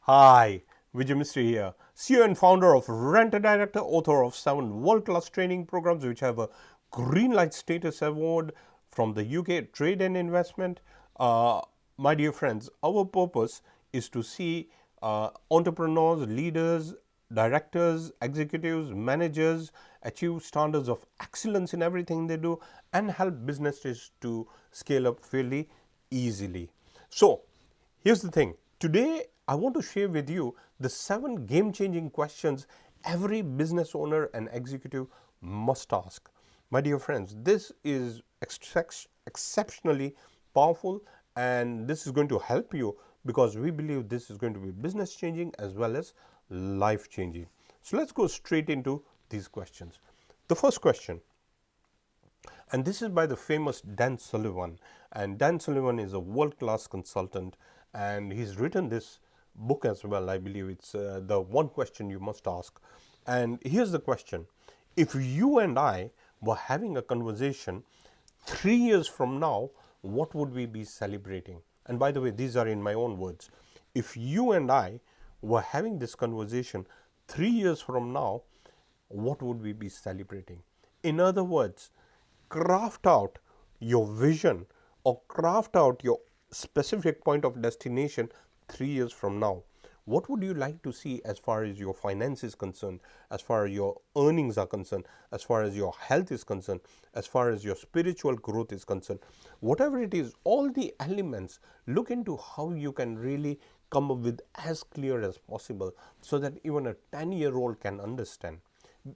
Hi, Vijay Mistry here, CEO and founder of Rent a Director, author of 7 world-class training programs which have a Green Light Status Award from the UK Trade and Investment. My dear friends, our purpose is to see entrepreneurs, leaders, directors, executives, managers achieve standards of excellence in everything they do and help businesses to scale up fairly easily. So, here's the thing. Today, I want to share with you the 7 game-changing questions every business owner and executive must ask. My dear friends, this is exceptionally powerful and this is going to help you because we believe this is going to be business changing as well as life changing. So let's go straight into these questions. The first question, and this is by the famous Dan Sullivan. And Dan Sullivan is a world class consultant, and he's written this book as well. I believe it's the one question you must ask. And here's the question: if you and I were having a conversation 3 years from now, what would we be celebrating? And by the way, these are in my own words. If you and I were having this conversation 3 years from now, what would we be celebrating? In other words, craft out your vision or craft out your specific point of destination 3 years from now. What would you like to see as far as your finance is concerned, as far as your earnings are concerned, as far as your health is concerned, as far as your spiritual growth is concerned? Whatever it is, all the elements, look into how you can really come up with as clear as possible so that even a 10-year-old can understand.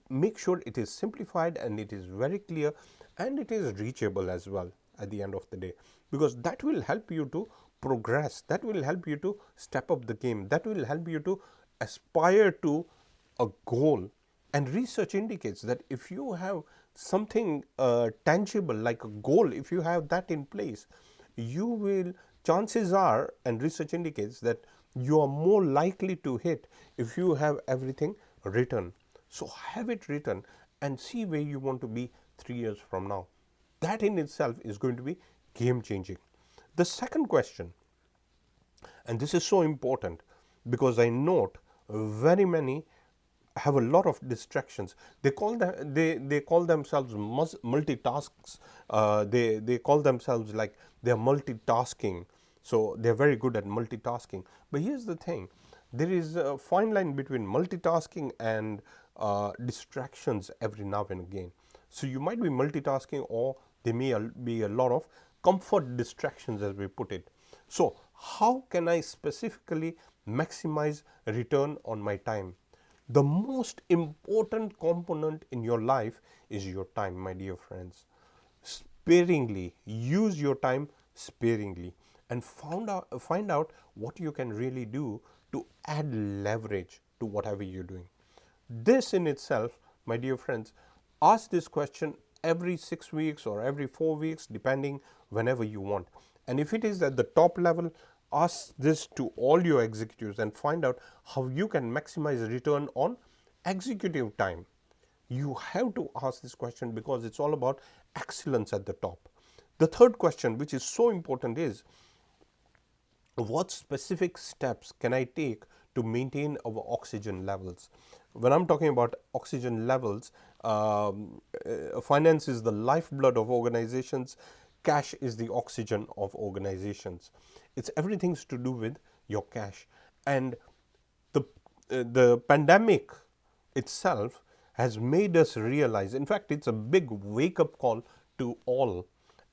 Make sure it is simplified and it is very clear and it is reachable as well at the end of the day, because that will help you to progress, that will help you to step up the game, that will help you to aspire to a goal. And research indicates that if you have something tangible like a goal, if you have that in place, you will, chances are, and research indicates that you are more likely to hit if you have everything written. So have it written and see where you want to be 3 years from now. That in itself is going to be game changing. The second question, and this is so important because I note very many have a lot of distractions. They call themselves multitasks. They call themselves like they're multitasking. So they're very good at multitasking. But here's the thing: there is a fine line between multitasking and distractions every now and again. So you might be multitasking, or there may be a lot of comfort distractions, as we put it. So how can I specifically maximize return on my time? The most important component in your life is your time, my dear friends. Sparingly, use your time sparingly, and find out what you can really do to add leverage to whatever you're doing. This in itself, my dear friends, ask this question every 6 weeks or every 4 weeks, depending, whenever you want. And if it is at the top level, ask this to all your executives and find out how you can maximize return on executive time. You have to ask this question because it's all about excellence at the top. The third question, which is so important, is what specific steps can I take to maintain our oxygen levels? When I'm talking about oxygen levels, finance is the lifeblood of organizations, cash is the oxygen of organizations. It's everything's to do with your cash. And the, the pandemic itself has made us realize, in fact, it's a big wake up call to all,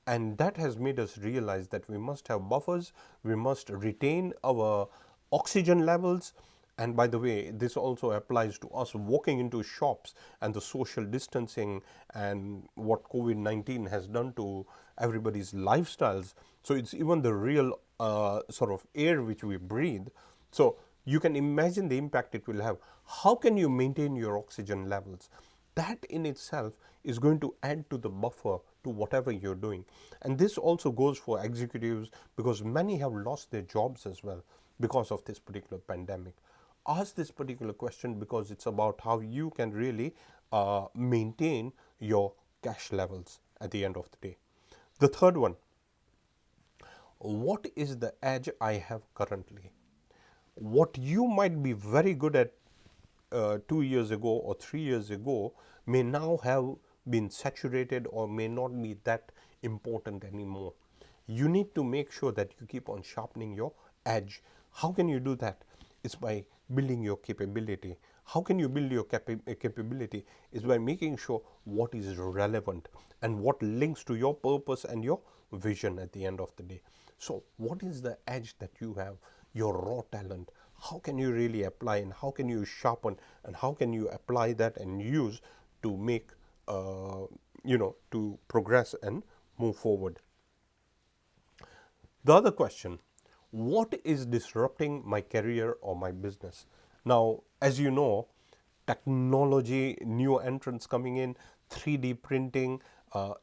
and that has made us realize that we must have buffers, we must retain our oxygen levels. And by the way, this also applies to us walking into shops and the social distancing and what COVID-19 has done to everybody's lifestyles. So it's even the real sort of air which we breathe. So you can imagine the impact it will have. How can you maintain your oxygen levels? That in itself is going to add to the buffer to whatever you're doing. And this also goes for executives, because many have lost their jobs as well because of this particular pandemic. Ask this particular question because it's about how you can really maintain your cash levels at the end of the day. The third one: what is the edge I have currently? what you might be very good at 2 years ago or 3 years ago may now have been saturated or may not be that important anymore. You need to make sure that you keep on sharpening your edge. How can you do that? It's by building your capability. How can you build your capability? Is by making sure what is relevant and what links to your purpose and your vision at the end of the day. So, what is the edge that you have? Your raw talent. How can you really apply, and how can you sharpen, and how can you apply that and use to make to progress and move forward? The other question, what is disrupting my career or my business? Now, as you know, technology, new entrants coming in, 3D printing,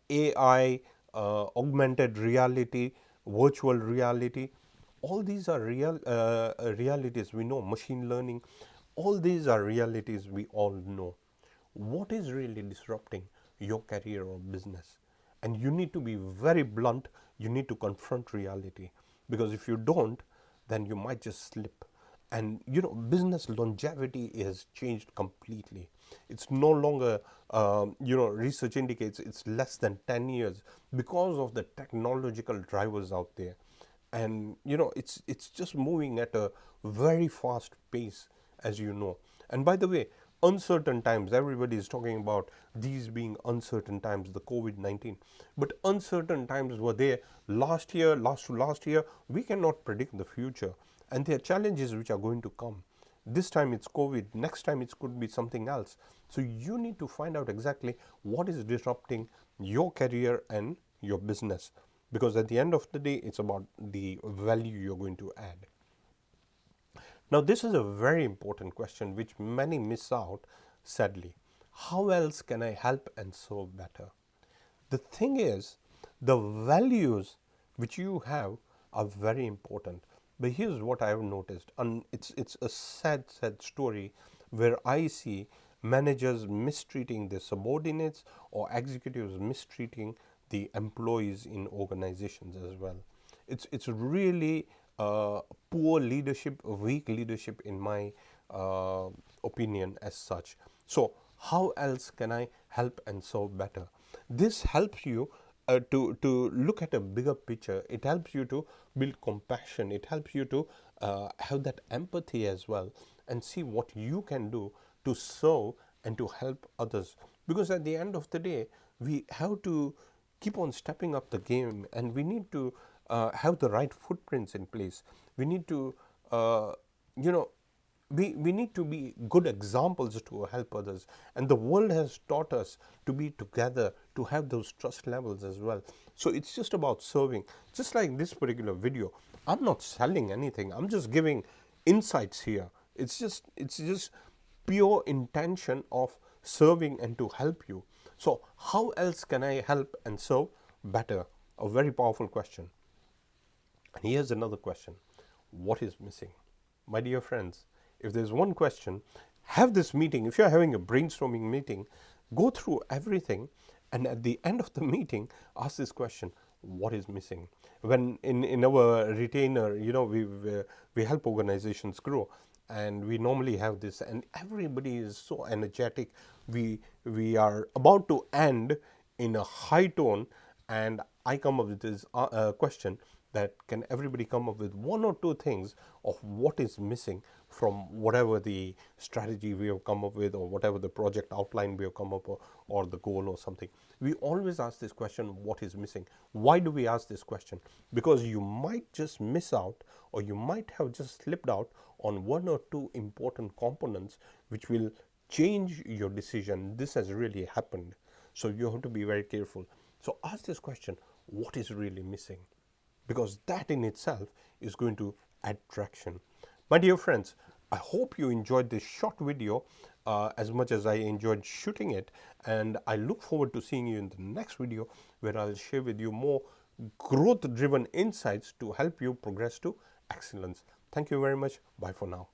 AI, augmented reality, virtual reality, all these are realities we know. Machine learning, all these are realities we all know. What is really disrupting your career or business? And you need to be very blunt. You need to confront reality, because if you don't, then you might just slip. And business longevity has changed completely. It's no longer research indicates it's less than 10 years because of the technological drivers out there. And it's just moving at a very fast pace, as you know. And by the way, uncertain times, everybody is talking about these being uncertain times, the COVID-19, but uncertain times were there last year, last year. We cannot predict the future, and there are challenges which are going to come. This time it's COVID, next time it could be something else. So you need to find out exactly what is disrupting your career and your business, because at the end of the day, it's about the value you're going to add. Now, this is a very important question which many miss out, sadly. How else can I help and serve better? The thing is, the values which you have are very important. But here's what I have noticed, and it's a sad story where I see managers mistreating their subordinates or executives mistreating the employees in organizations as well. It's really poor leadership, weak leadership, in my opinion, as such. So, how else can I help and serve better? This helps you to look at a bigger picture. It helps you to build compassion. It helps you to have that empathy as well, and see what you can do to serve and to help others. Because at the end of the day, we have to keep on stepping up the game, and we need to have the right footprints in place. We need to you know we need to be good examples to help others, and the world has taught us to be together, to have those trust levels as well. So it's just about serving. Just like this particular video, I'm not selling anything, I'm just giving insights here. It's just pure intention of serving and to help you. So how else can I help and serve better? A very powerful question. And here's another question, what is missing? My dear friends, if there's one question, have this meeting. If you're having a brainstorming meeting, go through everything, and at the end of the meeting, ask this question, what is missing? When in our retainer, we help organizations grow, and we normally have this, and everybody is so energetic. We are about to end in a high tone, and I come up with this question, that can everybody come up with one or two things of what is missing from whatever the strategy we have come up with, or whatever the project outline we have come up with, or the goal or something. We always ask this question, what is missing? Why do we ask this question? Because you might just miss out, or you might have just slipped out on one or two important components which will change your decision. This has really happened, so you have to be very careful. So ask this question, what is really missing? Because that in itself is going to add traction. My dear friends, I hope you enjoyed this short video as much as I enjoyed shooting it, and I look forward to seeing you in the next video, where I'll share with you more growth driven insights to help you progress to excellence. Thank you very much. Bye for now.